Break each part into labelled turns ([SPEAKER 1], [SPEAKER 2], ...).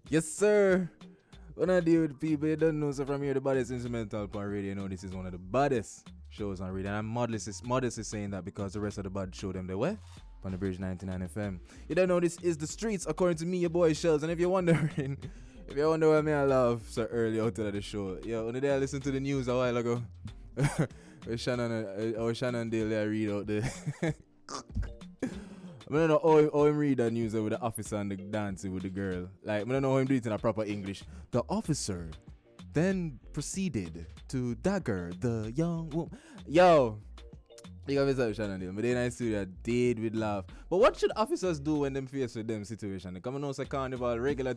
[SPEAKER 1] Yes, sir. When I deal with people, you don't know, so from here, the baddest instrumental on radio, you know, this is one of the baddest shows on radio. And I'm modestly saying that because the rest of the bad show them the way on the Bridge 99 FM. You don't know, this is the streets, according to me, your boy Shelz. And if you're wondering, if you wonder why me I love so early out of the show, yo, on the day I listened to the news a while ago, Shannon Dale read out the. I don't know how him read that news with the officer and the dancing with the girl. Like, I don't know how him do it in a proper English. The officer then proceeded to dagger the young woman. Yo, big up yourself, Shannon Dale. But then I see that did with laugh. But what should officers do when them face with them situation? They come and know it's a carnival, regular.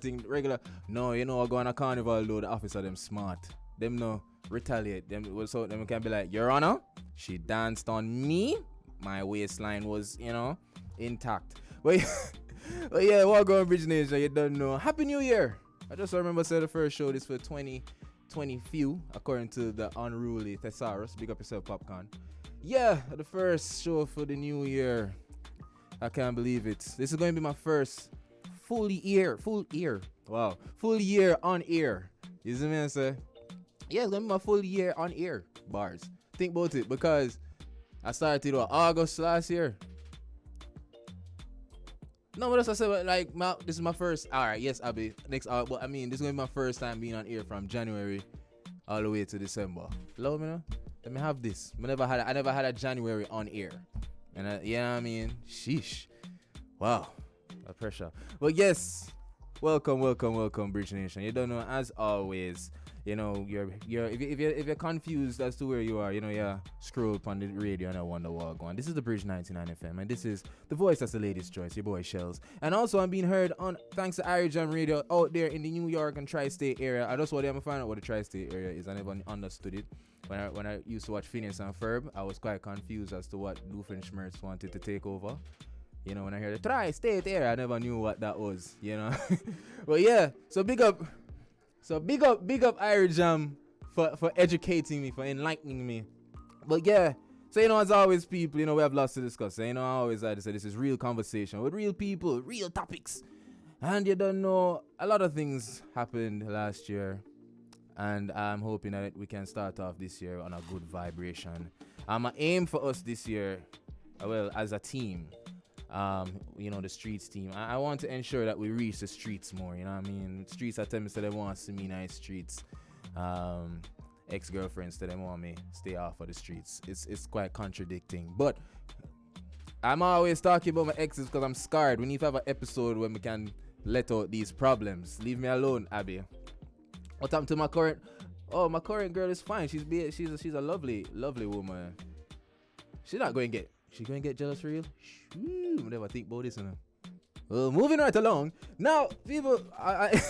[SPEAKER 1] No, you know what go on a carnival though, the officer them smart. Them no retaliate. Them so them can be like, Your Honor, she danced on me. My waistline was, intact. But yeah, what going Bridge Nation, you don't know. Happy New Year! I just remember saying the first show this for 2020 few, according to the unruly Thesaurus. Big up yourself, Popcorn. Yeah, the first show for the new year. I can't believe it. This is going to be my first full year on air. You see me I say? Yeah, it's going to be my full year on air. Bars. Think about it, because I started August last year. No, but that's what I said. Like, this is my first. All right, yes, I'll be next. But I mean, this is gonna be my first time being on air from January all the way to December. Love me, know? Let me have this. I never had a January on air, and you know what I mean. Sheesh, wow, the pressure. But yes, welcome, Bridge Nation. You don't know, as always. You know, if you're confused as to where you are, scroll upon the radio and I wonder what going. This is the Bridge 99 FM, and this is the voice that's the lady's choice, your boy Shelz. And also, I'm being heard on thanks to Irish Jam Radio out there in the New York and tri-state area. I just want to find out what the tri-state area is. I never understood it. When I used to watch Phineas and Ferb, I was quite confused as to what Doofenshmirtz wanted to take over. You know, when I hear the tri-state area, I never knew what that was. You know, but yeah. So big up Irish Jam for educating me, for enlightening me. But yeah, so as always, people, we have lots to discuss. So, I always like to say this is real conversation with real people, real topics. And you don't know, a lot of things happened last year, and I'm hoping that we can start off this year on a good vibration. My aim for us this year, well, as a team, the streets team. I want to ensure that we reach the streets more, you know what I mean? Streets, I tell me, so they want to see me nice streets. Ex-girlfriends tell them want me stay off of the streets. It's quite contradicting. But I'm always talking about my exes because I'm scarred. We need to have an episode where we can let out these problems. Leave me alone, Abby. What happened to my current? Oh, my current girl is fine. She's a lovely woman. She's going to get jealous for real? Shoo, never think about this, Well, moving right along. Now, people, I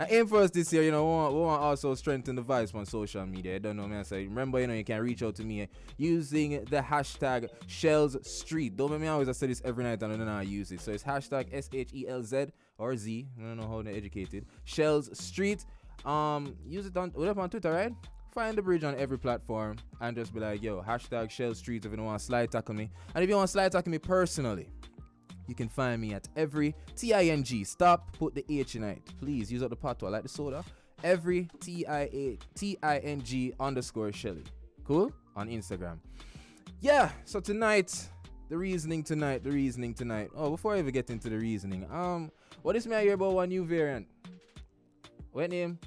[SPEAKER 1] aim for us this year, we want also strengthen the vibes on social media. I don't know, man. So remember, you can reach out to me using the hashtag Shelz Street. Don't make me always say this every night and I don't know how to use it. So it's hashtag SHELZ or Z. I don't know how they're educated. Shelz Street. Use it on Twitter, right? Find the bridge on every platform and just be like, yo, hashtag Shelz Street if you don't want to slide tackle me. And if you want to slide tackle me personally, you can find me at every TING. Stop, put the H in it. Please use up the patois like the soda. Every TING_Shelly. Cool? On Instagram. Yeah, so tonight, the reasoning tonight. Oh, before I even get into the reasoning, what is me I hear about one new variant? What name?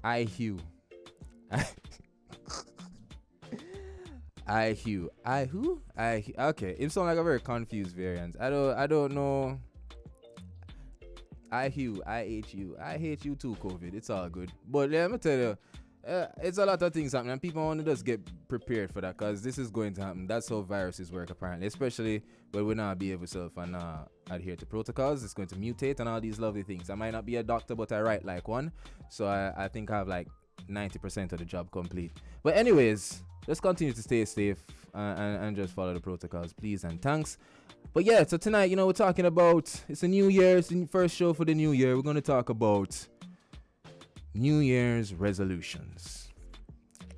[SPEAKER 1] Hugh. Okay, it sounds like a very confused variant. I don't know. I hate you too, COVID. It's all good. But let me tell you, it's a lot of things happening, and people want to just get prepared for that, because this is going to happen. That's how viruses work, apparently, especially when we not behave ourselves and adhere to protocols. It's going to mutate and all these lovely things. I might not be a doctor, but I write like one, so I think I have like 90% of the job complete. But anyways, let's continue to stay safe and just follow the protocols, please and thanks. But yeah, so tonight, we're talking about, it's a new year, it's the first show for the new year. We're going to talk about New Year's resolutions.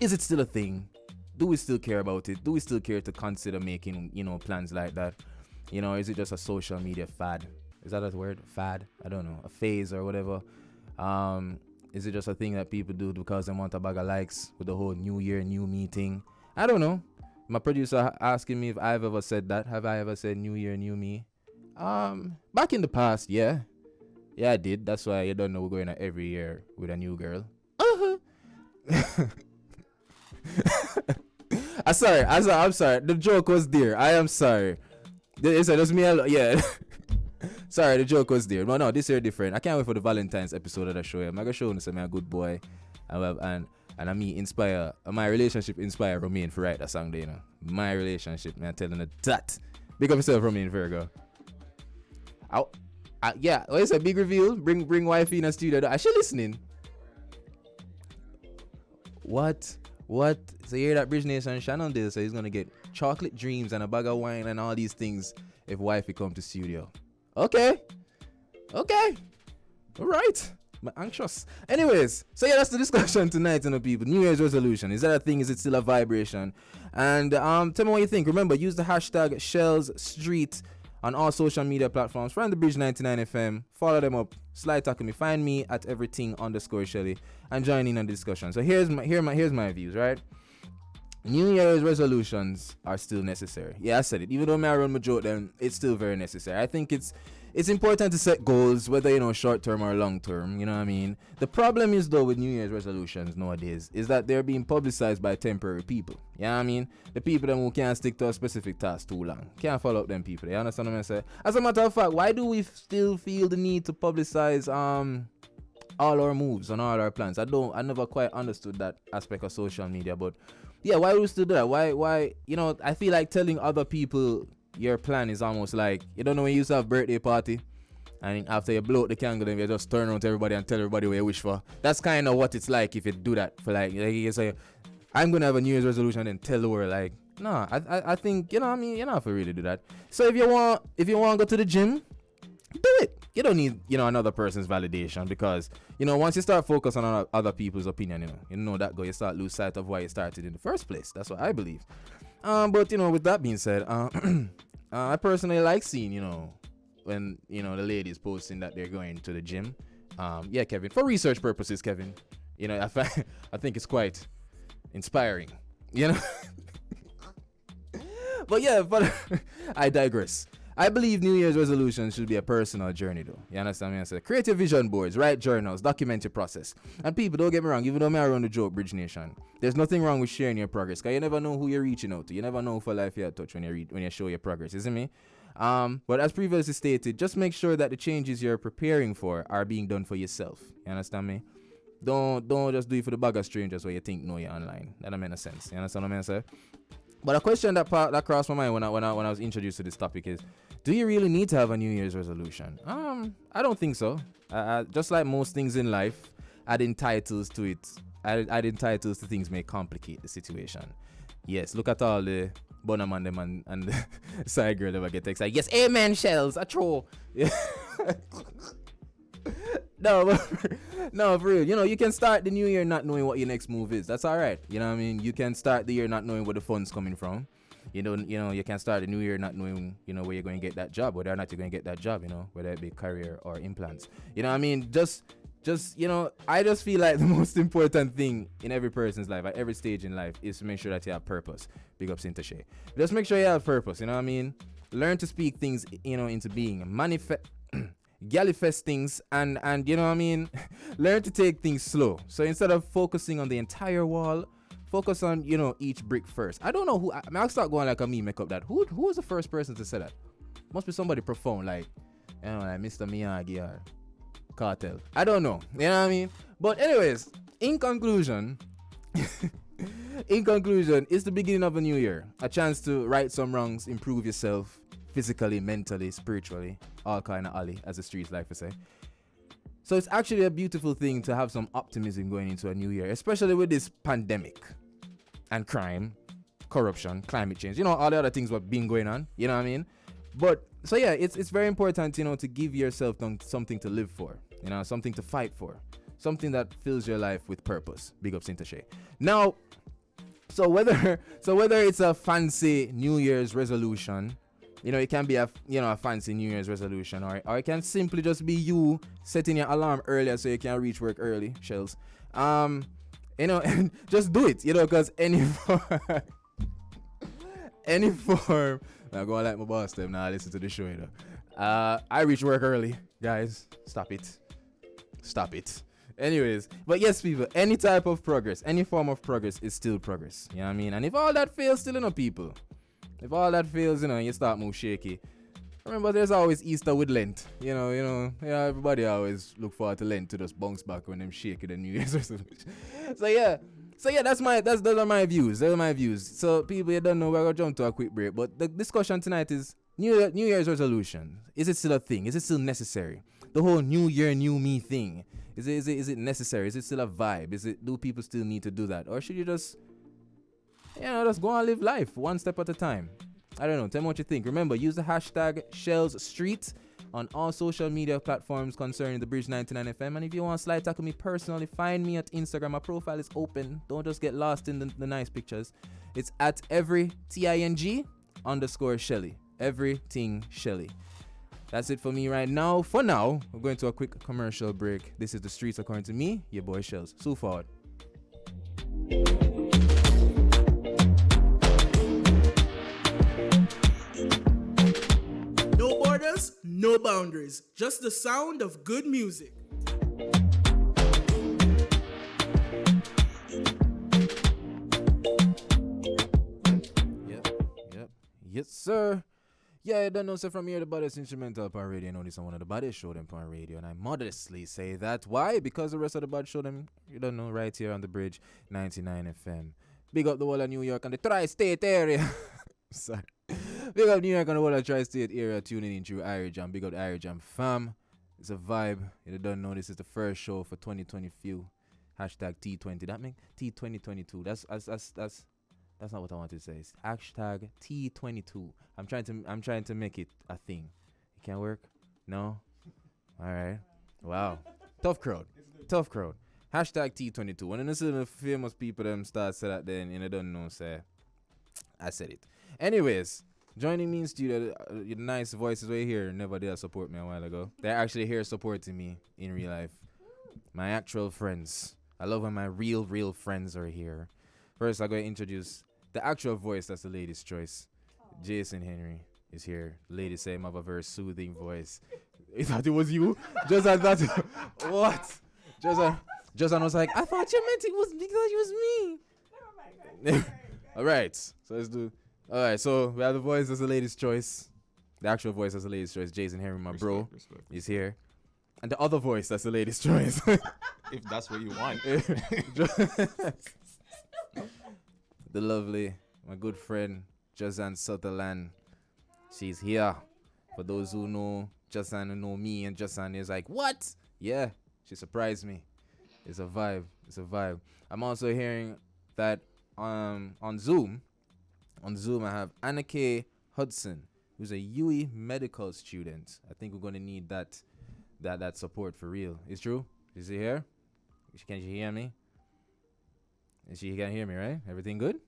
[SPEAKER 1] Is it still a thing? Do we still care about it? Do we still care to consider making, plans like that? Is it just a social media fad? Is that a word? Fad? I don't know. A phase or whatever. Is it just a thing that people do because they want a bag of likes with the whole New Year, new me thing? I don't know. My producer asking me if I've ever said that. Have I ever said New Year, new me? Back in the past, yeah. Yeah, I did. That's why you don't know we're going out every year with a new girl. I'm sorry. The joke was there. I am sorry. It's just me. Yeah. Sorry, the joke was there. No, this year different. I can't wait for the Valentine's episode of the show. I'm gonna show you I'm a good boy, and I me inspire my relationship inspire Romain for write that song there, you know. My relationship, man, telling her that. Big up yourself, Romain Virgo. Yeah, it's a big reveal. Bring wifey in the studio. Is she listening? What? So you hear that Bridge Nation Shannon did, so he's gonna get chocolate dreams and a bag of wine and all these things if wifey come to studio. Okay. All right. I'm anxious. Anyways, so yeah, that's the discussion tonight, you know, people. New Year's resolution. Is that a thing? Is it still a vibration? And tell me what you think. Remember, use the hashtag Shelz Street on all social media platforms. Find the Bridge 99 FM. Follow them up. Slide talk to me. Find me at everything_Shelly and join in on the discussion. So here's my views, right? New Year's resolutions are still necessary. Yeah, I said it. Even though I run my joke, then it's still very necessary. I think it's important to set goals, whether, you know, short term or long term. You know what I mean? The problem is, though, with New Year's resolutions nowadays is that they're being publicized by temporary people. You know what I mean? The people who can't stick to a specific task too long. Can't follow up them people. You understand what I'm saying? As a matter of fact, why do we still feel the need to publicize all our moves and all our plans? I never quite understood that aspect of social media, but yeah, why do we still do that? Why, you know, I feel like telling other people your plan is almost like, you don't know when you used to have birthday party and after you blow out the candle, then you just turn around to everybody and tell everybody what you wish for. That's kind of what it's like if you do that for like you say, I'm going to have a New Year's resolution and tell the world, like, no, I think, you know what I mean? You're not for really do that. So if you want to go to the gym, do it. You don't need, you know, another person's validation, because, you know, once you start focusing on other people's opinion, you know that you start lose sight of why you started in the first place. That's what I believe. But, you know, with that being said, I personally like seeing, you know, when, you know, the ladies posting that they're going to the gym. Yeah, Kevin, for research purposes, Kevin, you know, I think it's quite inspiring, you know. But yeah, but I digress. I believe New Year's resolutions should be a personal journey, though. You understand me? I said, create your vision boards, write journals, document your process. And people, don't get me wrong, even though I run the joke, Bridge Nation, there's nothing wrong with sharing your progress, because you never know who you're reaching out to. You never know for life you're touch when you show your progress, isn't me? But as previously stated, just make sure that the changes you're preparing for are being done for yourself. You understand me? Don't just do it for the bag of strangers where you think know you're online. That don't make no sense. You understand what I'm saying? But a question that crossed my mind when I was introduced to this topic is, do you really need to have a New Year's resolution? I don't think so. Just like most things in life, adding titles to it, adding titles to things may complicate the situation. Yes, look at all the Bonaman them and the side girl ever get excited. Yes, amen, Shelz, a troll. Yeah. No, for real. You know, you can start the new year not knowing what your next move is. That's all right. You know what I mean? You can start the year not knowing where the funds coming from. You know, you can start the new year not knowing, you know, where you're going to get that job, whether or not you're going to get that job, you know, whether it be career or implants. You know what I mean? Just, you know, I just feel like the most important thing in every person's life, at every stage in life, is to make sure that you have purpose. Big up Sinta Shay. Just make sure you have purpose, you know what I mean? Learn to speak things, you know, into being. Gallifest things and you know what I mean, learn to take things slow. So instead of focusing on the entire wall, focus on, you know, each brick first. I don't know who, I'll start going like a meme make up that. Who was the first person to say that? Must be somebody profound, like, you know, like Mr. Miyagi or Cartel. I don't know, you know what I mean? But anyways, in conclusion, it's the beginning of a new year. A chance to right some wrongs, improve yourself, physically, mentally, spiritually, all kind of alley, as the streets like to say. So it's actually a beautiful thing to have some optimism going into a new year, especially with this pandemic and crime, corruption, climate change, you know, all the other things what been going on, you know what I mean? But so yeah, it's very important, you know, to give yourself something to live for, you know, something to fight for, something that fills your life with purpose. Big up Sinta Shay. Now, so whether it's a fancy New Year's resolution, It can be a fancy New Year's resolution, or it can simply just be you setting your alarm earlier so you can reach work early, Shelz. And just do it, because any form. Now go like my boss them now. Listen to the show, I reach work early, guys. Stop it. Anyways, but yes, people, any type of progress, any form of progress is still progress. You know what I mean? And if all that fails, still people. If all that fails, you start move shaky. Remember, there's always Easter with Lent. Everybody always look forward to Lent to just bounce back when them shaky the New Year's resolution. So yeah, those are my views. So people, you don't know, we're gonna jump to a quick break. But the discussion tonight is New Year's resolution. Is it still a thing? Is it still necessary? The whole New Year, New Me thing. Is it necessary? Is it still a vibe? Do people still need to do that, or should you just go and live life one step at a time? I don't know. Tell me what you think. Remember, use the hashtag ShelzStreet on all social media platforms concerning the Bridge 99 FM. And if you want to slide tackle me personally, find me at Instagram. My profile is open. Don't just get lost in the nice pictures. It's at everyting_Shelly. Everything Shelly. That's it for me right now. For now, we're going to a quick commercial break. This is The Streets according to me, your boy Shelz. So forward.
[SPEAKER 2] No borders, no boundaries. Just the sound of good music.
[SPEAKER 1] Yep. Yes, sir. Yeah, I don't know, so from here, the baddest instrumental upon radio. I know this is one of the baddest show them upon radio, and I modestly say that. Why? Because the rest of the bad show them, you don't know, right here on the Bridge 99 FM. Big up the whole of New York and the tri-state area. Sorry. Big up New York and the whole of the tri-state area tuning in through Irie Big up the Irie fam. It's a vibe. You don't know, this is the first show for 2020 few. Hashtag T20. That mean T2022. That's not what I want to say. It's hashtag T22. I'm trying to make it a thing. It can't work? No? Alright. Wow. Tough crowd. Hashtag T22. When you see the famous people them start say that, then you don't know, say I said it. Anyways, joining me in studio, your nice voices right here never did support me a while ago. They're actually here supporting me in real life. My actual friends. I love when my real friends are here. First, I'm going to introduce the actual voice that's the lady's choice. Jason Henry is here. The lady say I have a very soothing voice. I thought it was you? Just like that. What? Just was like, I thought you meant it was because it was me. All right. So let's do. All right. So we have the voice that's the lady's choice. The actual voice that's the lady's choice. Jason Henry, my bro, is here. And the other voice that's the lady's choice.
[SPEAKER 3] If that's what you want.
[SPEAKER 1] The lovely, my good friend, Jazan Sutherland. She's here. For those who know Jazan, who know me, and Jazan is like, what? Yeah, she surprised me. It's a vibe. I'm also hearing that on Zoom, I have Anna K. Hudson, who's a UE medical student. I think we're going to need that support for real. It's true? Is she here? Can she hear me? She can hear me, right? Everything good?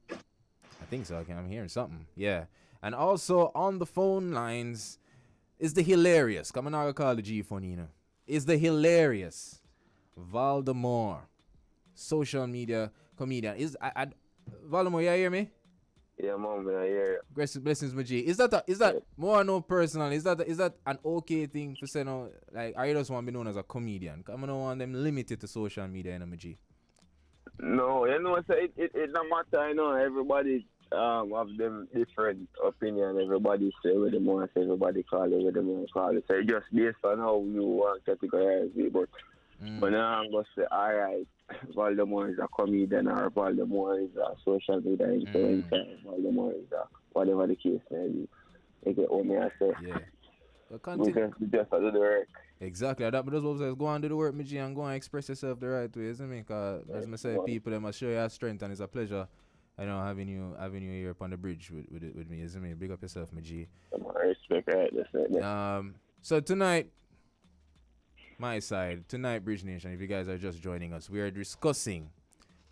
[SPEAKER 1] I think so. I'm hearing something. Yeah. And also on the phone lines is the hilarious. Come on, I'll call the G Fonina. Is the hilarious Valdemar, social media comedian. Valdemar, you hear me?
[SPEAKER 4] Yeah, mom, I hear you.
[SPEAKER 1] Blessings, my G. Is that more or no personal? Is that an okay thing for say no? Like, I just want to be known as a comedian. I don't want them limited to social media, my G.
[SPEAKER 4] No, so it don't matter. Everybody have them different opinion. Everybody say what they want. Everybody call it what they want to call it. So it just based on how you want to categorize it. But now I'm going to say, all right, Voldemort is a comedian or Voldemort is a social media influencer. Voldemort is a whatever the case may be. You get what I say?
[SPEAKER 1] Yeah.
[SPEAKER 4] Just do the work.
[SPEAKER 1] Exactly. That's what I was go and do the work, G, and go and express yourself the right way, isn't it? Because as I say, people, they must show you strength, and it's a pleasure, having you here upon the bridge with me, isn't it? Big up yourself, my G.
[SPEAKER 4] I respect that.
[SPEAKER 1] So tonight, Bridge Nation, if you guys are just joining us, we are discussing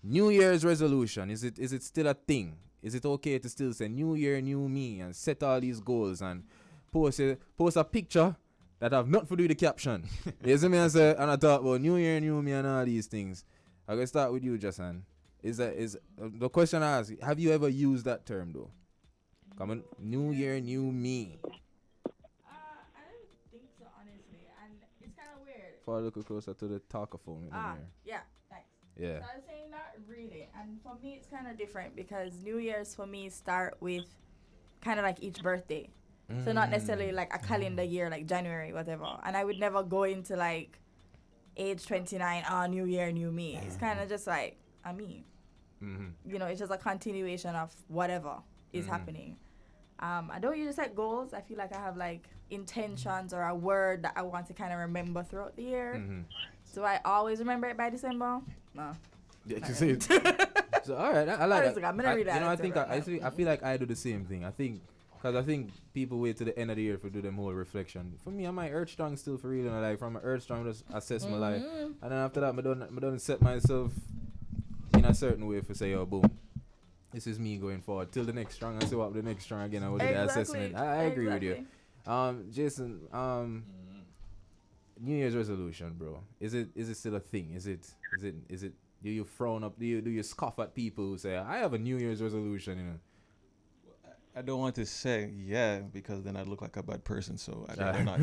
[SPEAKER 1] New Year's resolution. Is it still a thing? Is it okay to still say New Year, New Me and set all these goals and post a picture that have nothing to do with the caption? You see me and say, and I talk about New Year, New Me and all these things. I'm going to start with you, Jason. Is the question I ask, have you ever used that term though? Come on, New Year, New Me.
[SPEAKER 5] I don't think so, honestly, and it's kind of weird.
[SPEAKER 1] Fall a little closer to the talkerphone.
[SPEAKER 5] Yeah, thanks.
[SPEAKER 1] Yeah.
[SPEAKER 5] So I was saying not really, and for me it's kind of different because New Year's for me start with kind of like each birthday, so not necessarily like a calendar year like January whatever. And I would never go into like age 29, New Year, New Me. It's kind of just like me. You know, it's just a continuation of whatever is happening. I don't usually set goals. I feel like I have like intentions or a word that I want to kind of remember throughout the year. Do I always remember it by December? No.
[SPEAKER 1] Yeah, you see it. So all right, I like that.
[SPEAKER 5] I'm gonna read that.
[SPEAKER 1] You know, I feel like I do the same thing. I think people wait to the end of the year to do them whole reflection. For me, I might Earth Strong still for real, and like from my Earth Strong, just assess my life, and then after that, I don't set myself in a certain way for say, oh, boom, this is me going forward till the next strong and see what the next strong again. I will do the assessment. I agree with you. Jason, New Year's resolution, bro. Is it still a thing? Is it do you frown up, do you scoff at people who say I have a New Year's resolution, you know?
[SPEAKER 3] I don't want to say yeah because then I'd look like a bad person, so I'd rather not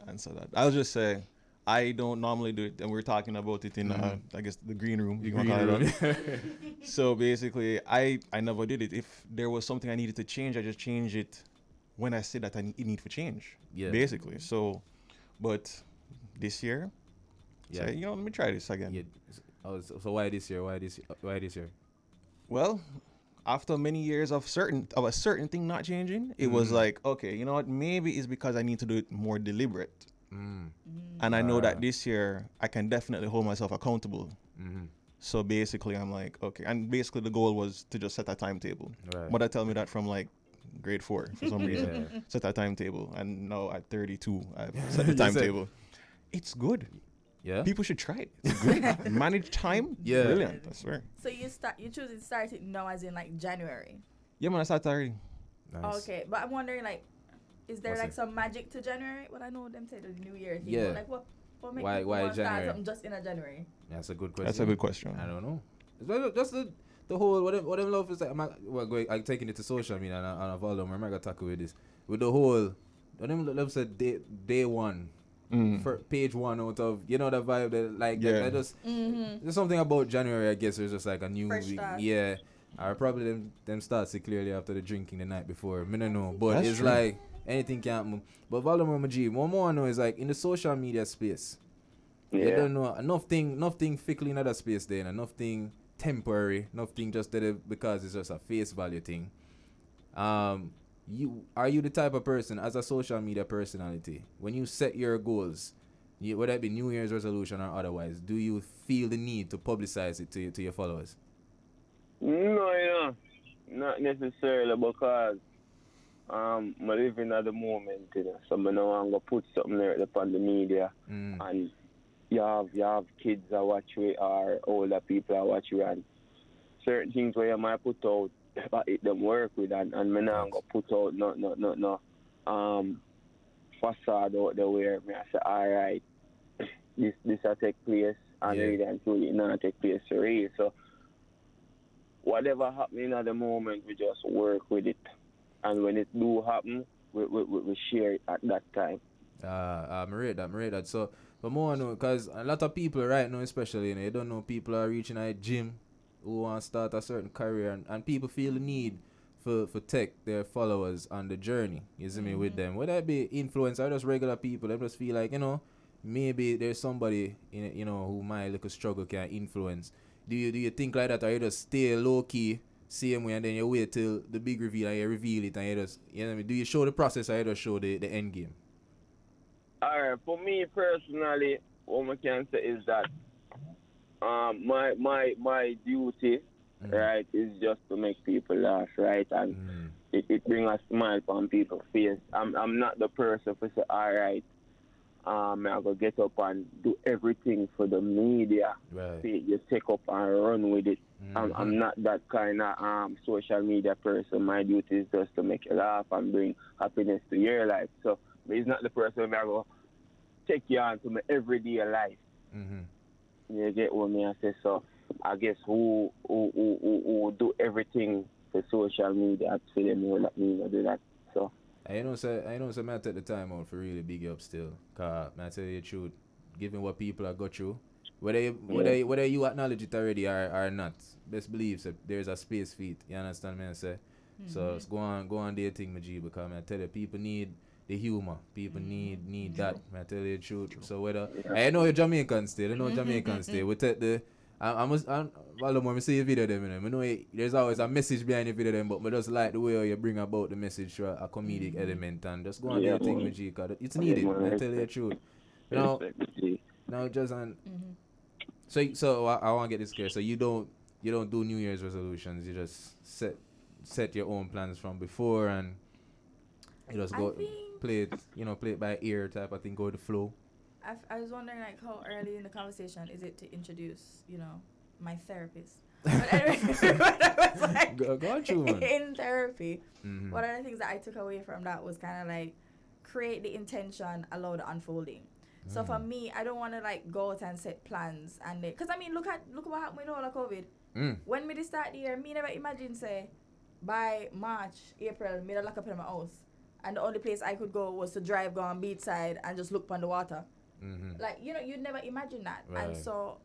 [SPEAKER 3] answer that. I'll just say I don't normally do it, and we're talking about it in I guess the green room. You can call it that. So basically, I never did it. If there was something I needed to change, I just change it when I said that it need for change.
[SPEAKER 1] Yeah.
[SPEAKER 3] Basically. So, but this year, say, you know, let me try this again.
[SPEAKER 1] Yeah. So why this year? Why this year?
[SPEAKER 3] Well, after many years of a certain thing not changing, it was like, okay, you know what? Maybe it's because I need to do it more deliberate. And I know that this year I can definitely hold myself accountable. So basically I'm like, okay. And basically the goal was to just set a timetable.
[SPEAKER 1] Right.
[SPEAKER 3] Mother tell me that from like grade 4 for some reason. Set a timetable. And now at 32, I've set the timetable. It's good.
[SPEAKER 1] Yeah.
[SPEAKER 3] People should try it. It's good. Manage time.
[SPEAKER 1] Yeah.
[SPEAKER 3] Brilliant. I swear.
[SPEAKER 5] So you choose to start it now as in like January.
[SPEAKER 3] Yeah, man, I started already.
[SPEAKER 1] Nice.
[SPEAKER 5] Okay, but I'm wondering like, is there
[SPEAKER 1] What's
[SPEAKER 5] like
[SPEAKER 1] it?
[SPEAKER 5] some magic to January? Well, I know them say the New Year thing.
[SPEAKER 1] Yeah.
[SPEAKER 5] But like what makes
[SPEAKER 1] Why
[SPEAKER 5] people want to start
[SPEAKER 1] January?
[SPEAKER 5] something just in a January?
[SPEAKER 1] That's a good question.
[SPEAKER 3] That's a good question.
[SPEAKER 1] I don't know. It's just the whole what them love is like. I'm taking it to social media and I follow them. I'm gonna tackle with this with the whole. What them love said day one. For page one out of the vibe that like that just there's something about January, I guess. It's just like a new
[SPEAKER 5] Fresh start.
[SPEAKER 1] yeah. Or probably them starts it clearly after the drinking the night before. I don't know, but
[SPEAKER 3] That's
[SPEAKER 1] it's
[SPEAKER 3] true.
[SPEAKER 1] like anything can happen. But Volume G, one more I know is like in the social media space. You don't know nothing fickle in other space there, and nothing temporary, nothing just that because it's just a face value thing. Are you the type of person as a social media personality when you set your goals, whether it be New Year's resolution or otherwise, do you feel the need to publicize it to your followers?
[SPEAKER 4] No, not necessarily because I'm living at the moment, so I know I'm gonna put something there upon the media, and you have kids that watch you or older people that watch you, and certain things where you might put out, it them work with, and me now gonna put out no facade out there where me I say, all right, this will take place, and really and truly it not take place for real. So whatever happening at the moment, we just work with it, and when it do happen, we share it at that time.
[SPEAKER 1] I read that. So, but more I know, because a lot of people right now, especially, you don't know, people are reaching a gym who want to start a certain career, and people feel the need for take their followers on the journey, you see me, with them. Whether it be influencers or just regular people, they just feel like, maybe there's somebody, who might look a struggle can influence. Do you think like that, or you just stay low-key, same way, and then you wait till the big reveal and you reveal it, and you just, do you show the process or you just show the end game?
[SPEAKER 4] Alright, for me personally, what I can say is that my duty, right, is just to make people laugh, right, and it brings a smile on people's face. I'm not the person to say, alright, I go get up and do everything for the media.
[SPEAKER 1] Right.
[SPEAKER 4] You take up and run with it. I'm not that kind of social media person. My duty is just to make you laugh and bring happiness to your life. So it's not the person that I go take you on to my everyday life. You get what me I say? So I guess who do everything for social media, I say them know that me do that. So
[SPEAKER 1] I know, man, take the time out for really big up still. Cause man, I tell you the truth, given what people have got through, whether you acknowledge it already or not, best believe so there's a space for it. You understand me? I say. So go on do your thing, my G, because man, I tell you, people need the humor. People need that. Man, I tell you the truth. So whether I know you're Jamaican still, we take the. I see your video them, I know there's always a message behind the video them, but I just like the way you bring about the message through a comedic element and just go on do your thing, my G, because it's needed. Man, I tell you the truth. Now just on. So I want to get this clear. So you don't do New Year's resolutions. You just set your own plans from before and you just go play it by ear type of thing, go with the flow.
[SPEAKER 5] I was wondering like how early in the conversation is it to introduce, my therapist. But anyway, I was like,
[SPEAKER 1] go on through, man.
[SPEAKER 5] In therapy, one of the things that I took away from that was kind of like create the intention, allow the unfolding. So for me, I don't want to like go out and set plans and because I mean look at what happened with all of COVID. When me start the year, me never imagine say by March, April, me lock up in my house and the only place I could go was to drive go on beachside and just look upon the water. Like you'd never imagine that. Right. And so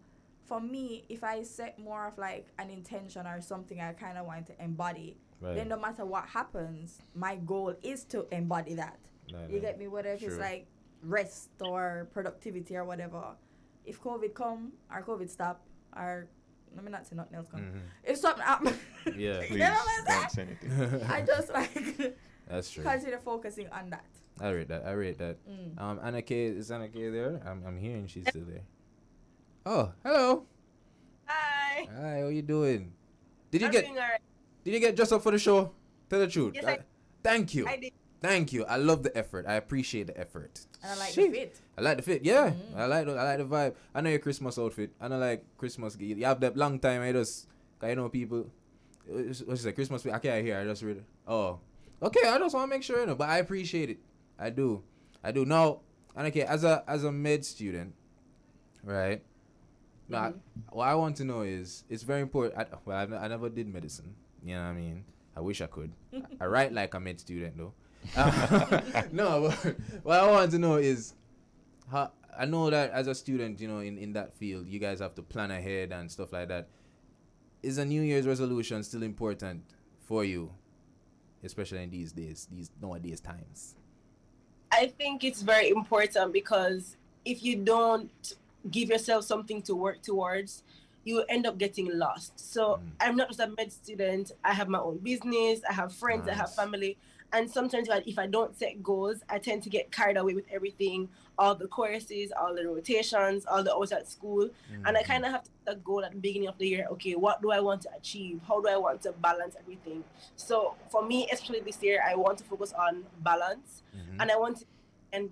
[SPEAKER 5] for me, if I set more of like an intention or something I kind of want to embody, then no matter what happens, my goal is to embody that. You get me? Whether if it's like rest or productivity or whatever. If COVID come or COVID stop or let me not say nothing else come. If something happen,
[SPEAKER 3] yeah, please
[SPEAKER 5] don't say anything. I just like
[SPEAKER 1] that's true.
[SPEAKER 5] Consider focusing on that.
[SPEAKER 1] I rate that. Anna K, is Anna K there? I'm hearing she's still there. Oh, hello.
[SPEAKER 6] Hi.
[SPEAKER 1] Hi, how you doing? Did you
[SPEAKER 6] doing all right.
[SPEAKER 1] Did you get dressed up for the show? Tell the truth.
[SPEAKER 6] Yes,
[SPEAKER 1] thank you.
[SPEAKER 6] I did.
[SPEAKER 1] Thank you. I love the effort. I appreciate the effort.
[SPEAKER 5] And I like the fit.
[SPEAKER 1] I like the fit. Yeah, I like the vibe. I know your Christmas outfit. I know like Christmas. You have that long time. I just, cause you know people. What's she say? Christmas. I can't hear. I just read it. Oh, okay. I just want to make sure but I appreciate it. I do. Now, and okay, as a med student, right? Now, what I want to know is, it's very important. I never did medicine. You know what I mean? I wish I could. I write like a med student though. No, but what I want to know is, how I know that as a student, in that field, you guys have to plan ahead and stuff like that. Is a New Year's resolution still important for you, especially in these nowadays times?
[SPEAKER 6] I think it's very important because if you don't give yourself something to work towards, you end up getting lost. So I'm not just a med student. I have my own business. I have friends. I have family. And sometimes if I don't set goals, I tend to get carried away with everything, all the courses, all the rotations, all the hours at school. And I kind of have to set a goal at the beginning of the year. Okay, what do I want to achieve? How do I want to balance everything? So for me, especially this year, I want to focus on balance. And I want to end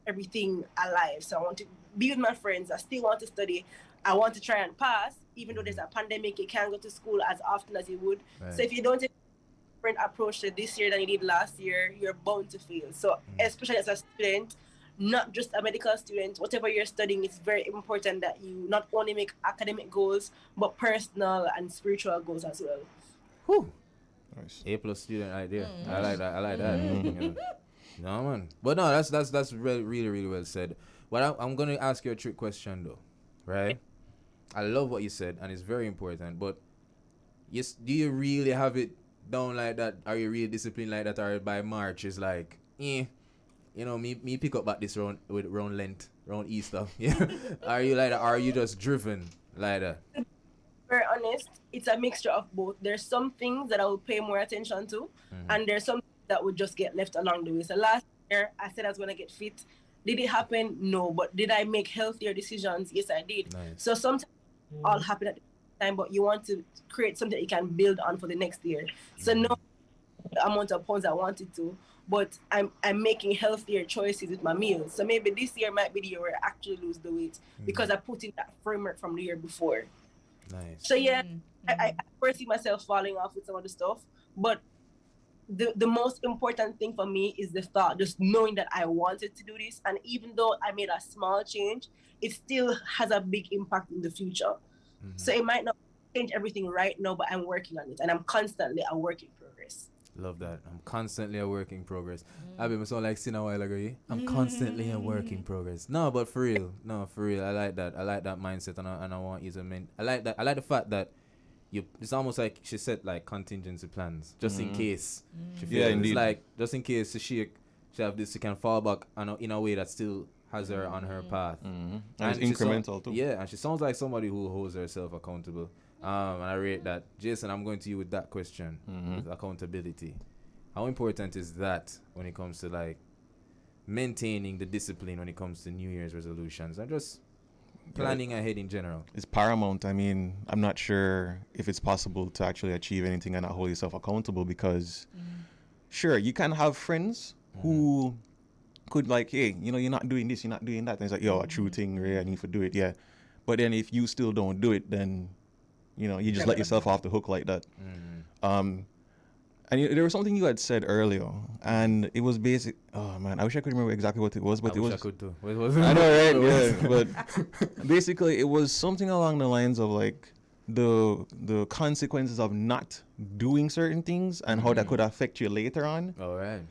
[SPEAKER 6] everything alive. So I want to be with my friends. I still want to study. I want to try and pass, even though there's a pandemic, you can't go to school as often as you would. Right. So if you don't take a different approach to this year than you did last year, you're bound to fail. So especially as a student, not just a medical student, whatever you're studying, it's very important that you not only make academic goals, but personal and spiritual goals as well.
[SPEAKER 1] Whew. Nice. A+ student right there. I like that. No, man. But no, that's really, really, really well said. But I'm going to ask you a trick question, though. Right? I love what you said, and it's very important. But yes, do you really have it down like that? Are you really disciplined like that? Or by March is like, me pick up back this round Lent, round Easter. Yeah. Are you like that? Or are you just driven like that?
[SPEAKER 6] Very honest, it's a mixture of both. There's some things that I will pay more attention to, and there's some that would just get left along the way. So last year, I said I was going to get fit. Did it happen? No. But did I make healthier decisions? Yes, I did. Nice. So sometimes all happen at the same time, but you want to create something that you can build on for the next year. So no amount of pounds I wanted to, but I'm making healthier choices with my meals. So maybe this year might be the year where I actually lose the weight because I put in that framework from the year before.
[SPEAKER 1] Nice.
[SPEAKER 6] So yeah, I foresee myself falling off with some of the stuff, but the most important thing for me is the thought, just knowing that I wanted to do this, and even though I made a small change, it still has a big impact in the future. So it might not change everything right now, but I'm working on it, and I'm constantly a work in progress.
[SPEAKER 1] Love that. I'm constantly a work in progress. I been sound like sin a while ago. Yeah? I'm constantly a work in progress. No, but for real. No, for real. I like that. I like that mindset, and I want you to I like that. I like the fact that it's almost like she said, like, contingency plans just in case. She feels
[SPEAKER 3] indeed.
[SPEAKER 1] it's like just in case she have this, she can fall back in a way that still has her on her path.
[SPEAKER 3] And
[SPEAKER 1] And
[SPEAKER 3] it's incremental too.
[SPEAKER 1] Yeah, and she sounds like somebody who holds herself accountable. And I rate that. Jason, I'm going to you with that question. With accountability. How important is that when it comes to, like, maintaining the discipline when it comes to New Year's resolutions and just planning ahead in general?
[SPEAKER 3] It's paramount. I mean, I'm not sure if it's possible to actually achieve anything and not hold yourself accountable because, sure, you can have friends who could, like, hey, you know, you're not doing this, you're not doing that. And it's like, yo, a true thing, Ray, I need to do it, yeah. But then if you still don't do it, then, you know, you just let yourself off the hook like that. And there was something you had said earlier, and it was basic. Oh man, I wish I could remember exactly what it was, but
[SPEAKER 1] I
[SPEAKER 3] it
[SPEAKER 1] wish
[SPEAKER 3] was.
[SPEAKER 1] I could too. What was it?
[SPEAKER 3] I know, right? Yeah, but basically, it was something along the lines of like the consequences of not doing certain things and how that could affect you later on.
[SPEAKER 1] All right.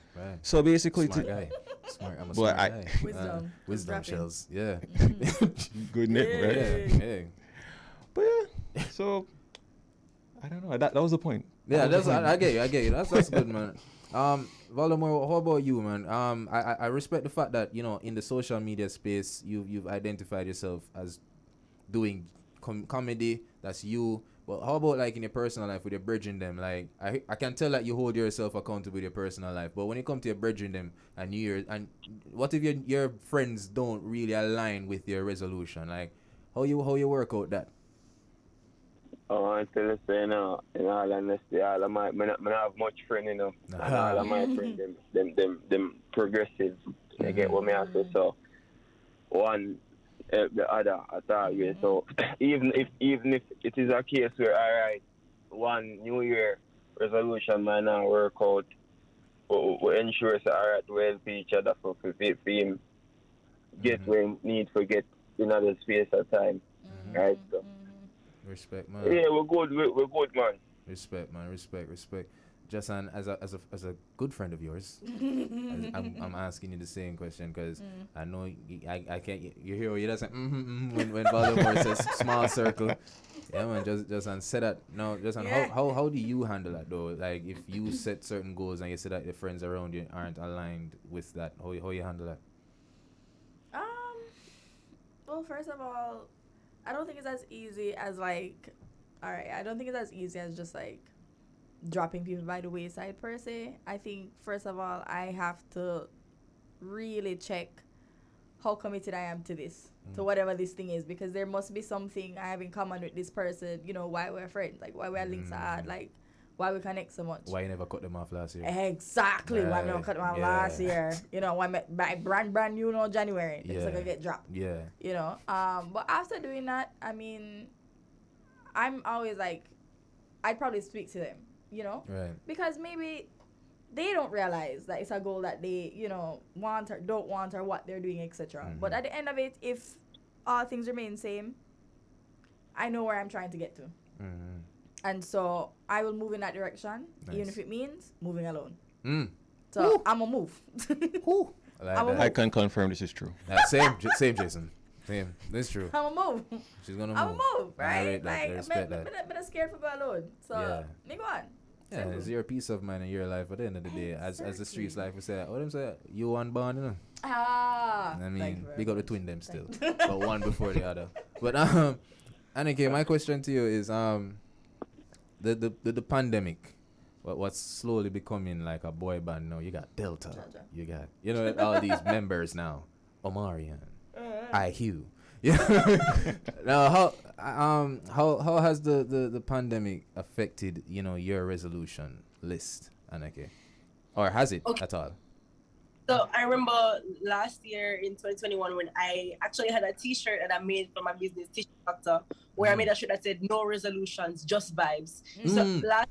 [SPEAKER 3] So basically,
[SPEAKER 1] Smart guy. Smart. I'm a
[SPEAKER 3] But
[SPEAKER 1] smart guy.
[SPEAKER 5] Wisdom.
[SPEAKER 1] Wisdom,
[SPEAKER 5] Rapping.
[SPEAKER 1] Shelz. Yeah.
[SPEAKER 3] good name, right?
[SPEAKER 1] Yeah.
[SPEAKER 3] But yeah, so I don't know. That was the point.
[SPEAKER 1] Yeah, that's I get you. That's good, man. Voldemort, how about you, man? I respect the fact that, you know, in the social media space, you've identified yourself as doing comedy. That's you. But how about, like, in your personal life with your bridging them? Like, I can tell that you hold yourself accountable with your personal life. But when it comes to your bridging them and New Year's, and what if your friends don't really align with your resolution? Like, how you work out that?
[SPEAKER 4] Oh, until you say, in all honesty, all of my, I don't have much friend, you know. And all of my friends, them progressive. You get what me I say? So, one help the other at all way. So, even if it is a case where, all right, one New Year resolution might not work out, we ensure, so, all right, we help each other for him get where he need to get in other space at time. Right? So.
[SPEAKER 1] Respect, man.
[SPEAKER 4] Yeah, we're good, man.
[SPEAKER 1] Respect, man. Respect. Just as a good friend of yours, I'm asking you the same question because I know I can't. You hear what you just say when Voldemort says small circle. Yeah, man. Just say that. No, how do you handle that though? Like, if you set certain goals and you see that your friends around you aren't aligned with that, how you handle that?
[SPEAKER 5] Well, first of all, I don't think it's as easy as, like, I don't think it's as easy as just, like, dropping people by the wayside per se. I think, first of all, I have to really check how committed I am to this, to whatever this thing is, because there must be something I have in common with this person, you know, why we're friends, like, why we're linked to add, like, why we connect so much.
[SPEAKER 1] Why you never cut them off last year?
[SPEAKER 5] Exactly. Why we don't cut them off last year. You know, why my brand new, no, January. It's like I get dropped.
[SPEAKER 1] Yeah.
[SPEAKER 5] You know, but after doing that, I mean, I'm always like, I'd probably speak to them, you know?
[SPEAKER 1] Right.
[SPEAKER 5] Because maybe they don't realize that it's a goal that they, you know, want or don't want or what they're doing, etc. But at the end of it, if all things remain same, I know where I'm trying to get to. And so I will move in that direction, even if it means moving alone. So I'm going to move.
[SPEAKER 3] I can confirm this is true.
[SPEAKER 1] Same, Jason. Same. This is true.
[SPEAKER 5] I'm going to move.
[SPEAKER 1] She's going to move.
[SPEAKER 5] I'm going to move, right?
[SPEAKER 1] I rate that. I respect that.
[SPEAKER 5] I'm scared for going alone. So, me go on.
[SPEAKER 1] Yeah, it's your peace of mind in your life at the end of the day. As the streets life, we say, what them say? You one born, you know? I mean, big up the twin them still. But one before the other. But, Annika, my question to you is, the pandemic, what's slowly becoming like a boy band now. You got Delta, you got, you know, all these members now, Omarion, IQ. Yeah. Now, how has the pandemic affected, you know, your resolution list, Anake, or has it at all?
[SPEAKER 6] So I remember last year in 2021 when I actually had a T-shirt that I made for my business, T-shirt Doctor, where I made a shirt that said "No resolutions, just vibes." So last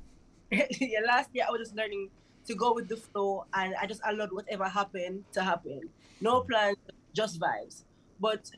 [SPEAKER 6] year I was just learning to go with the flow, and I just allowed whatever happened to happen. No plans, just vibes. But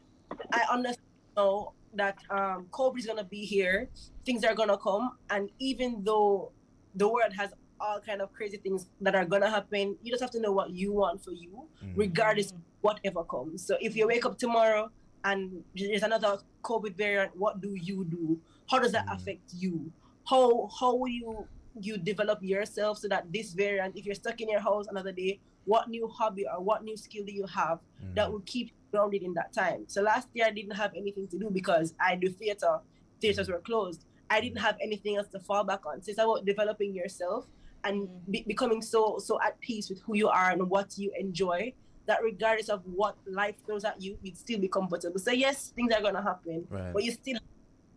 [SPEAKER 6] I understand now that COVID is gonna be here, things are gonna come, and even though the world has all kind of crazy things that are gonna happen, you just have to know what you want for you, regardless of whatever comes. So if you wake up tomorrow and there's another COVID variant, what do you do? How does that affect you? How will you develop yourself so that this variant, if you're stuck in your house another day, what new hobby or what new skill do you have that will keep you grounded in that time? So last year I didn't have anything to do because I do theater. Theaters were closed. I didn't have anything else to fall back on. So it's about developing yourself and becoming so at peace with who you are and what you enjoy, that regardless of what life throws at you, you'd still be comfortable. So yes, things are gonna happen, but you still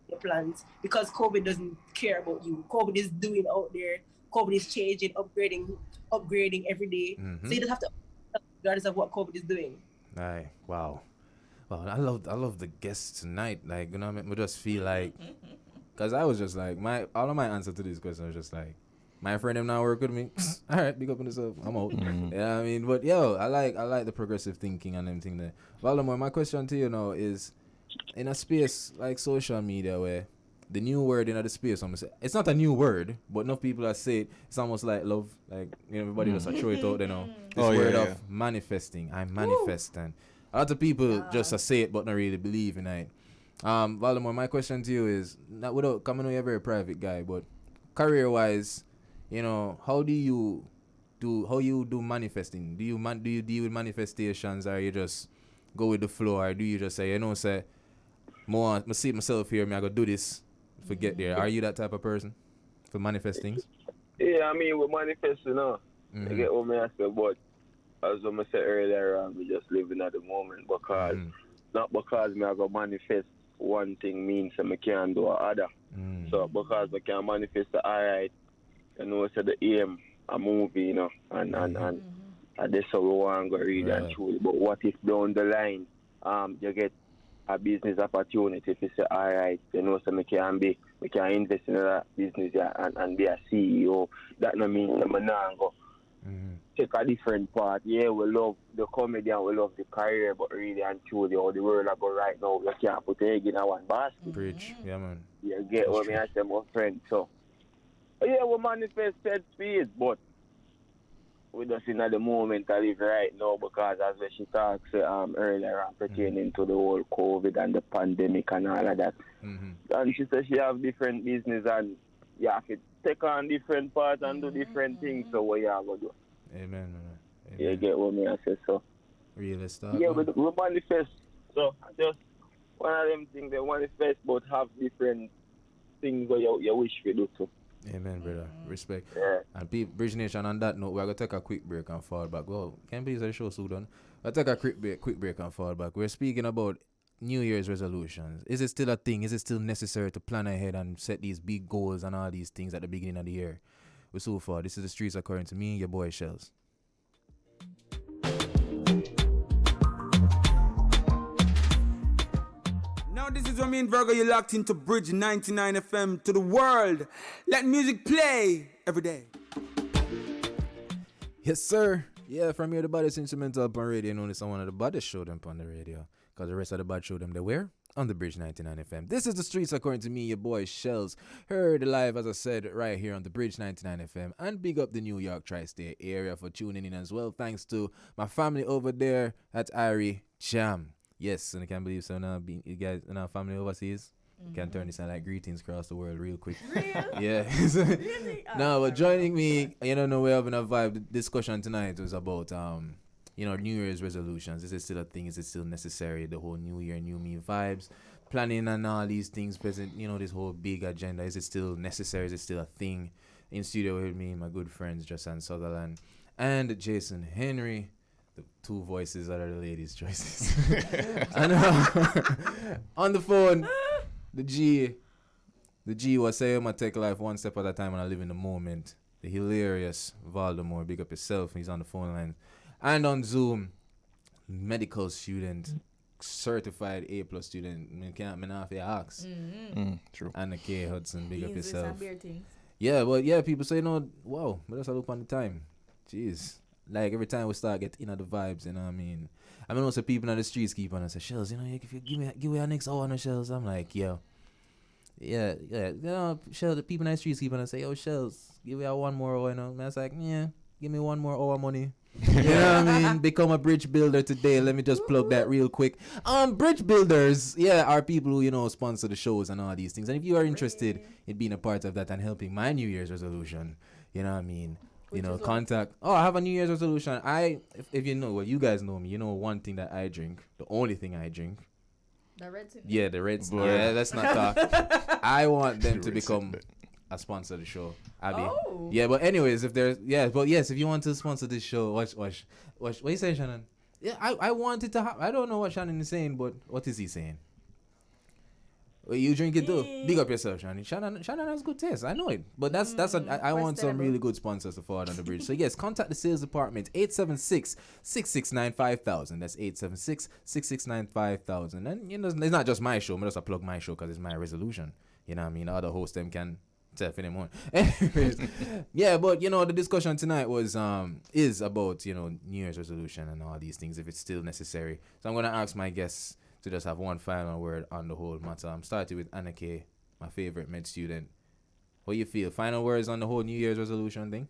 [SPEAKER 6] your plans, because COVID doesn't care about you. COVID is doing out there. COVID is changing, upgrading every day. So you just have to, regardless of what COVID is doing.
[SPEAKER 1] Aye, wow. Well, I love the guests tonight. Like, you know, I just feel like, cause I was just like all of my answer to this question was just like, my friend them now work with me. All right, big up on yourself. I'm out. Yeah, I mean, but yo, I like the progressive thinking and everything there. Voldemort, my question to you now is, in a space like social media where the new word in the space, it's not a new word, but enough people that say it, it's almost like love, like, you know, everybody just throw it out, you know. This word of manifesting, I'm manifesting. A lot of people just say it but not really believe in it. Voldemort, my question to you is, not without coming on, you're a very private guy, but career wise, you know, how do you do manifesting? Do you deal with manifestations, or you just go with the flow, or do you just say, you know, say, I see myself here, I gotta do this, forget there. Are you that type of person for manifesting?
[SPEAKER 4] Yeah, I mean, we manifest, you know. I get what I say, but as I said earlier, we just living at the moment, because not because I go manifest one thing means that I can't do other. So because I can manifest the alright, you know, so the aim a movie, you know, and that's how we want to go read and truly. But what if down the line, you get a business opportunity, if you say, all right, you know, so we can invest in that business, and be a CEO. That no mean that we not go take a different part. Yeah, we love the comedy and we love the career, but really and truly how the world I go right now, you can't put egg in one basket.
[SPEAKER 1] Preach, yeah, man.
[SPEAKER 4] You get what I say, my friend. So yeah, we manifested speed, but we just in at the moment I live right now, because as she talks earlier on pertaining to the whole COVID and the pandemic and all of that. And she says she have different business and you have to take on different parts and do different things. So what you have to do?
[SPEAKER 1] Amen, man. Amen.
[SPEAKER 4] You get what I say, so.
[SPEAKER 1] Realist.
[SPEAKER 4] Yeah, we manifest. So just one of them things, they manifest but have different things where you wish to do too.
[SPEAKER 1] Amen, brother. Respect.
[SPEAKER 4] Yeah.
[SPEAKER 1] And people, Bridge Nation, on that note, we're going to take a quick break and fall back. Well, can't believe the show so done. We'll take a quick break and fall back. We're speaking about New Year's resolutions. Is it still a thing? Is it still necessary to plan ahead and set these big goals and all these things at the beginning of the year? We're so far. This is The Streets According to me, your boy Shelz.
[SPEAKER 7] Now this is what me and Virgo, you're locked into Bridge 99 FM to the world. Let music play every day.
[SPEAKER 1] Yes, sir. Yeah, from here, the baddest instrumental up on radio. Notice one of the baddest show them on the radio. Because the rest of the bad show them they where? On the Bridge 99 FM. This is The Streets According to me, your boy Shelz. Heard live, as I said, right here on the Bridge 99 FM. And big up the New York tri-state area for tuning in as well. Thanks to my family over there at Irie Jam. Yes, and I can't believe so now you guys in our family overseas. You can turn this into like greetings across the world real quick.
[SPEAKER 5] Real?
[SPEAKER 1] Yeah.
[SPEAKER 5] Really?
[SPEAKER 1] No, but joining me, you know, we're having a vibe. The discussion tonight was about New Year's resolutions. Is it still a thing? Is it still necessary? The whole New Year, New Me vibes, planning and all these things present, this whole big agenda. Is it still necessary? Is it still a thing? In studio with me, my good friends Justin Sutherland and Jason Henry. The two voices that are the ladies' choices. And on the phone, the G was saying, I take life one step at a time and I live in the moment. The hilarious Voldemort, big up yourself. He's on the phone line. And on Zoom, medical student, certified A plus student. Me can't me not have to ask.
[SPEAKER 3] True.
[SPEAKER 1] Anna K. Hudson, big up
[SPEAKER 5] Beans with
[SPEAKER 1] yourself.
[SPEAKER 5] some beer things.
[SPEAKER 1] Yeah, but yeah, people say no. Wow, but that's a look on the time. Jeez, like every time we start getting the vibes, you know what I mean. I mean, also people on the streets keep on and say, Shelz, you know, if you give me our next hour on the Shelz, I'm like, yo, yeah, you know, Shelz, the people on the streets keep on and say, yo, Shelz, give me our one more hour, you know. And I was like, yeah, give me one more hour money. You know what I mean? Become a bridge builder today. Let me just plug that real quick. Bridge builders, yeah, are people who, you know, sponsor the shows and all these things. And if you are interested in being a part of that and helping my New Year's resolution, you know what I mean? You know, contact. Oh, I have a New Year's resolution. If you know, well, you guys know me. You know one thing that I drink. The only thing I drink.
[SPEAKER 5] The red thing.
[SPEAKER 1] Yeah, the Reds. Yeah, let's not talk. I want them to become a sponsor of the show. Abby.
[SPEAKER 5] Oh.
[SPEAKER 1] Yeah, but anyways, if you want to sponsor this show, watch. What you saying, Shannon? Yeah, I wanted to. I don't know what Shannon is saying, but what is he saying? Well, you drink it too. Big up yourself, Shannon. Shannon has good taste. I know it. But I want some really good sponsors to forward on the bridge. So yes, contact the sales department 876-669-5000. That's 876-669-5000. And you know, it's not just my show. I'm just plug my show because it's my resolution. You know what I mean? The other hosts them can tell anymore. Anyways, yeah, but you know, the discussion tonight is about, you know, New Year's resolution and all these things if it's still necessary. So I'm gonna ask my guests to just have one final word on the whole matter. I'm starting with Anna K, my favorite med student. What you feel? Final words on the whole New Year's resolution thing?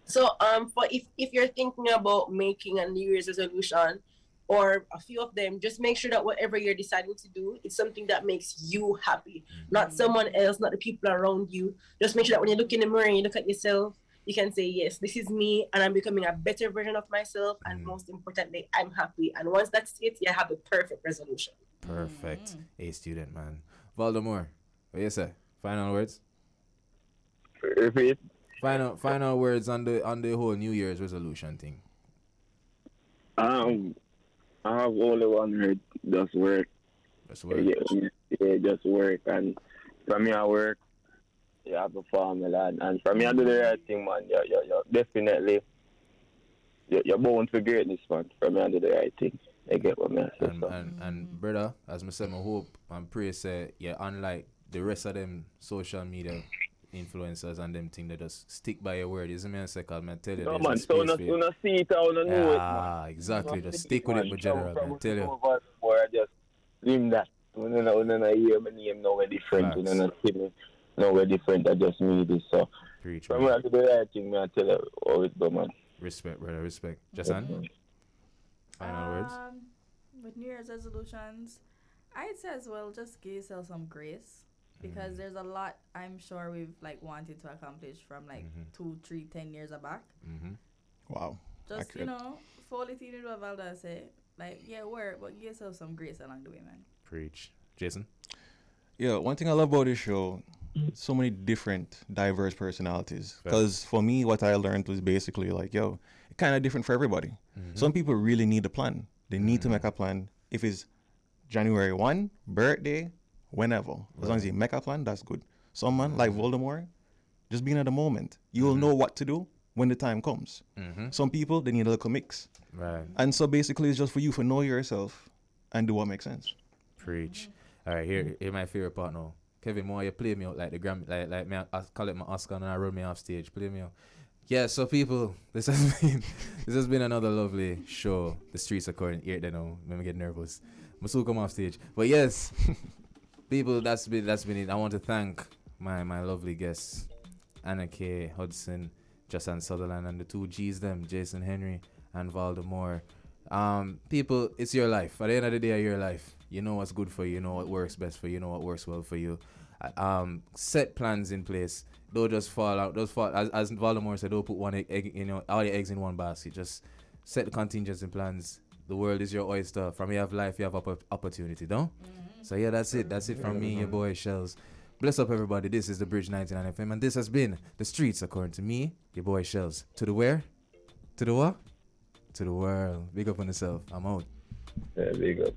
[SPEAKER 6] So for if you're thinking about making a New Year's resolution or a few of them, just make sure that whatever you're deciding to do, it's something that makes you happy, not someone else, not the people around you. Just make sure that when you look in the mirror and you look at yourself, you can say, yes, this is me, and I'm becoming a better version of myself, and most importantly, I'm happy. And once that's it, you have the perfect resolution.
[SPEAKER 1] Perfect. A student, man. Voldemort, what you say? Final words?
[SPEAKER 4] Repeat.
[SPEAKER 1] Final words on the whole New Year's resolution thing.
[SPEAKER 4] I have only one word, just work.
[SPEAKER 1] Just work.
[SPEAKER 4] Yeah, just work. And for me, I work. You have a formula, and for me, I do the right thing, man. You're definitely, you're born for greatness, man. For me, I do the right thing. You get what I say.
[SPEAKER 1] And brother, as I said, I hope and pray say, yeah, unlike the rest of them social media influencers and them thing, they just stick by your word. Isn't me? I say, cause I tell you,
[SPEAKER 4] no, man. So you not see it, I don't know it, man.
[SPEAKER 1] Exactly. Just stick with it, my general. I tell you.
[SPEAKER 4] Or I just leave that. When I hear my name, nowhere different. When I see me. Nowhere different, I just need this. So, from where I do the right thing, I tell you how it go, man.
[SPEAKER 1] Respect, brother, respect. Jason? Final words?
[SPEAKER 5] With New Year's resolutions, I'd say as well, just give yourself some grace. Because there's a lot I'm sure we've like wanted to accomplish from like 2, 3, 10 years back.
[SPEAKER 3] Wow.
[SPEAKER 5] Just,
[SPEAKER 3] accurate.
[SPEAKER 5] you know, fall it into what Valda say. Like, yeah, work, but give yourself some grace along the way, man.
[SPEAKER 1] Preach. Jason?
[SPEAKER 3] Yeah, one thing I love about this show, so many different, diverse personalities. Because for me, what I learned was basically like, yo, it's kind of different for everybody. Some people really need a plan. They need to make a plan. If it's January 1, birthday, whenever. As long as you make a plan, that's good. Someone like Voldemort, just being at the moment. You will know what to do when the time comes. Some people, they need a little mix.
[SPEAKER 1] Right.
[SPEAKER 3] And so basically, it's just for you to know yourself and do what makes sense.
[SPEAKER 1] Preach. All right, here my favorite part now. Kevin Moore, you play me out like the Grammy, like me. I call it my Oscar, and I run me off stage. Play me out. Yeah. So people, this has been another lovely show. The streets are calling. Here they know. Let me get nervous. I'm soon come off stage. But yes, people, that's been it. I want to thank my lovely guests, Anna K. Hudson, Justin Sutherland, and the 2 G's them, Jason Henry and Voldemort. People, it's your life. At the end of the day, your life. You know what's good for you. You know what works best for you. You know what works well for you. Set plans in place. Don't just fall out. As Voldemort said, don't put one egg, all your eggs in one basket. Just set the contingency plans. The world is your oyster. From you have life, you have opportunity, don't? So yeah, that's it. That's it from me, your boy Shelz. Bless up everybody. This is the Bridge 99 FM, and this has been The Streets According to me, your boy Shelz. To the where? To the what? To the world. Big up on yourself. I'm out.
[SPEAKER 4] Yeah, big up.